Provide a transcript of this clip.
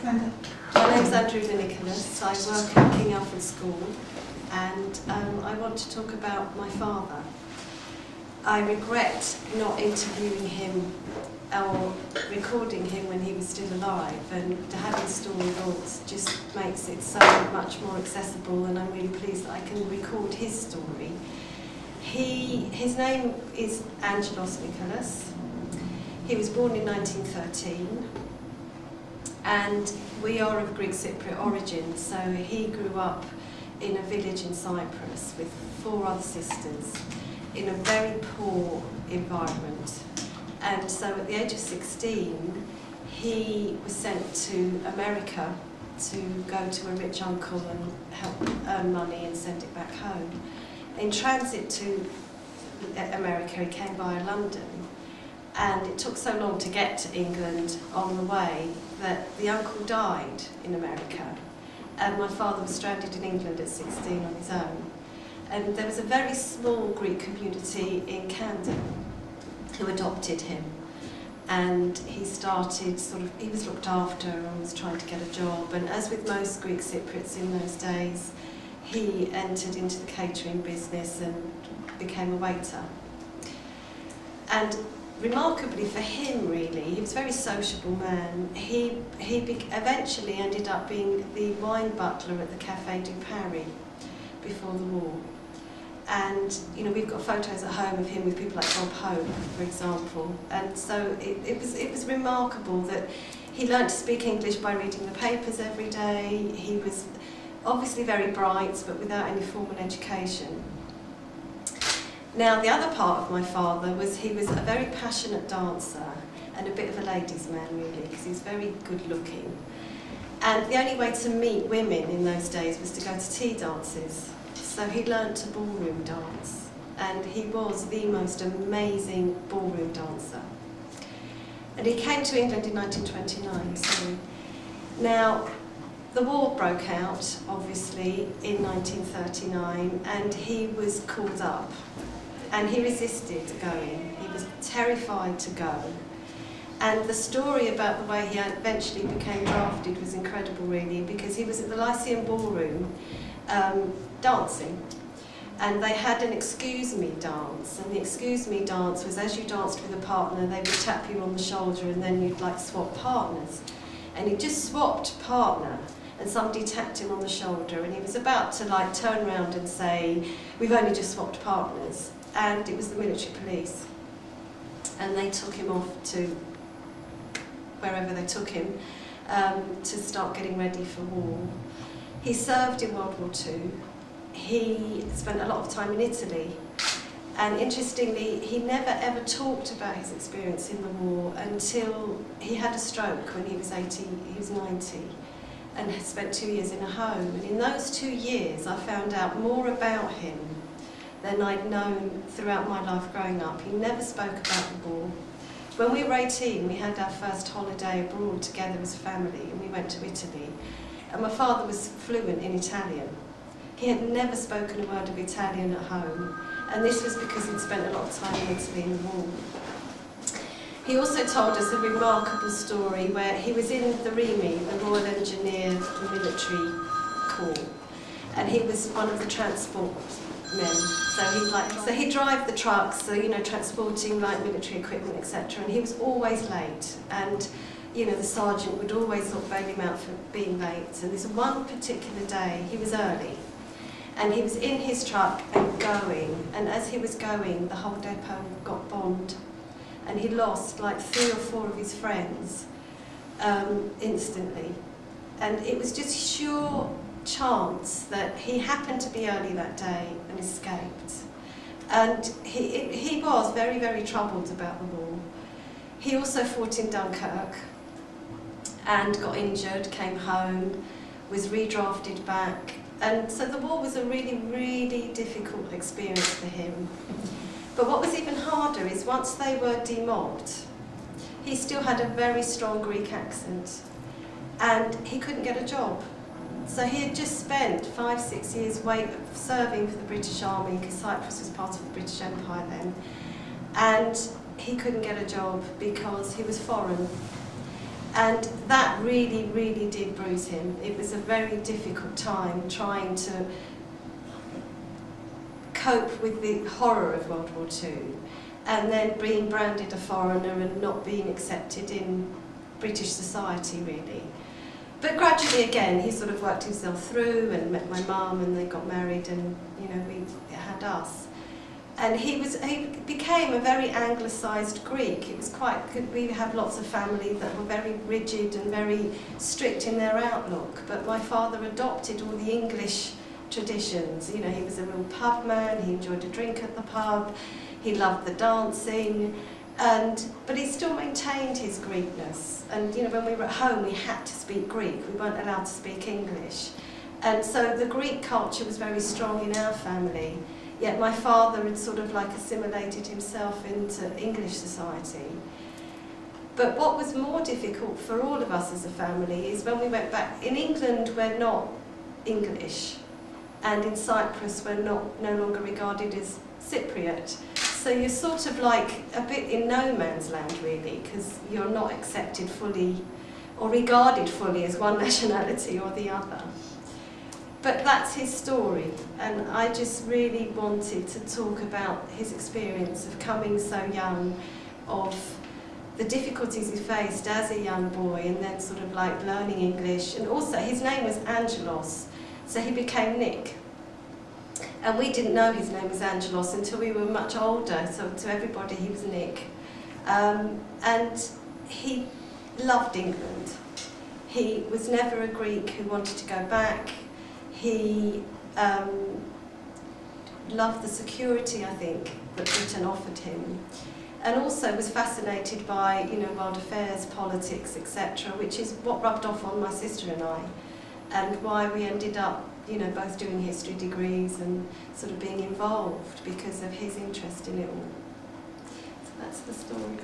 My name's Angelos Nicholas. I work at King Alfred School, and I want to talk about my father. I regret not interviewing him or recording him when he was still alive, and having StoryVault just makes it so much more accessible, and I'm really pleased that I can record his story. His name is Angelos Nicholas. He was born in 1913, and we are of Greek Cypriot origin, so he grew up in a village in Cyprus with 4 other sisters in a very poor environment. And so at the age of 16, he was sent to America to go to a rich uncle and help earn money and send it back home. In transit to America, he came via London, and it took so long to get to England on the way that the uncle died in America, and my father was stranded in England at 16 on his own. And there was a very small Greek community in Camden who adopted him, and he started he was looked after and was trying to get a job, and as with most Greek Cypriots in those days, he entered into the catering business and became a waiter. And remarkably for him, really, he was a very sociable man. He eventually ended up being the wine butler at the Café du Paris before the war. And we've got photos at home of him with people like Bob Hope, for example. And so it was remarkable that he learnt to speak English by reading the papers every day. He was obviously very bright, but without any formal education. Now, the other part of my father was he was a very passionate dancer and a bit of a ladies' man, really, because he was very good looking. And the only way to meet women in those days was to go to tea dances. So he learnt to ballroom dance, and he was the most amazing ballroom dancer. And he came to England in 1929. Now, the war broke out, obviously, in 1939, and he was called up. And he resisted going. He was terrified to go. And the story about the way he eventually became drafted was incredible, really, because he was at the Lyceum Ballroom dancing. And they had an excuse me dance. And the excuse me dance was, as you danced with a partner, they would tap you on the shoulder and then you'd swap partners. And he just swapped partner, and somebody tapped him on the shoulder, and he was about to turn around and say, "We've only just swapped partners." And it was the military police, and they took him off to wherever they took him to start getting ready for war. He served in World War II. He spent a lot of time in Italy, and interestingly, he never ever talked about his experience in the war until he had a stroke when he was 80, he was 90, and had spent 2 years in a home. And in those 2 years, I found out more about him than I'd known throughout my life growing up. He never spoke about the war. When we were 18, we had our first holiday abroad together as a family, and we went to Italy. And my father was fluent in Italian. He had never spoken a word of Italian at home, and this was because he'd spent a lot of time in Italy in the war. He also told us a remarkable story where he was in the REMI, the Royal Engineer Military Corps, and he was one of the transport men. So he'd drive the trucks, transporting military equipment, etc. And he was always late, and the sergeant would always bail him out for being late. And this one particular day, he was early, and he was in his truck and going. And as he was going, the whole depot got bombed, and he lost 3 or 4 of his friends instantly. And it was just sheer chance that he happened to be early that day and escaped. And he was very, very troubled about the war. He also fought in Dunkirk and got injured, came home, was redrafted back. And so the war was a really, really difficult experience for him. But what was even harder is once they were demobbed, he still had a very strong Greek accent, and he couldn't get a job. So he had just spent 5-6 years serving for the British Army, because Cyprus was part of the British Empire then, and he couldn't get a job because he was foreign. And that really, really did bruise him. It was a very difficult time trying to cope with the horror of World War II, and then being branded a foreigner and not being accepted in British society, really. But gradually, again, he sort of worked himself through and met my mum, and they got married, and we had us. And he became a very anglicised Greek. It was quite good. We have lots of family that were very rigid and very strict in their outlook. But my father adopted all the English traditions. He was a real pub man. He enjoyed a drink at the pub. He loved the dancing. But he still maintained his Greekness. And when we were at home, we had to speak Greek. We weren't allowed to speak English. And so the Greek culture was very strong in our family. Yet my father had sort of assimilated himself into English society. But what was more difficult for all of us as a family is when we went back. In England, we're not English, and in Cyprus, we're no longer regarded as Cypriot. So you're sort of a bit in no man's land, really, because you're not accepted fully or regarded fully as one nationality or the other. But that's his story, and I just really wanted to talk about his experience of coming so young, of the difficulties he faced as a young boy, and then sort of learning English. And also, his name was Angelos, so he became Nick. And we didn't know his name was Angelos until we were much older, so to everybody he was Nick. And he loved England. He was never a Greek who wanted to go back. He loved the security, I think, that Britain offered him, and also was fascinated by, world affairs, politics, etc., which is what rubbed off on my sister and I, and why we ended up, both doing history degrees and sort of being involved because of his interest in it all. So that's the story.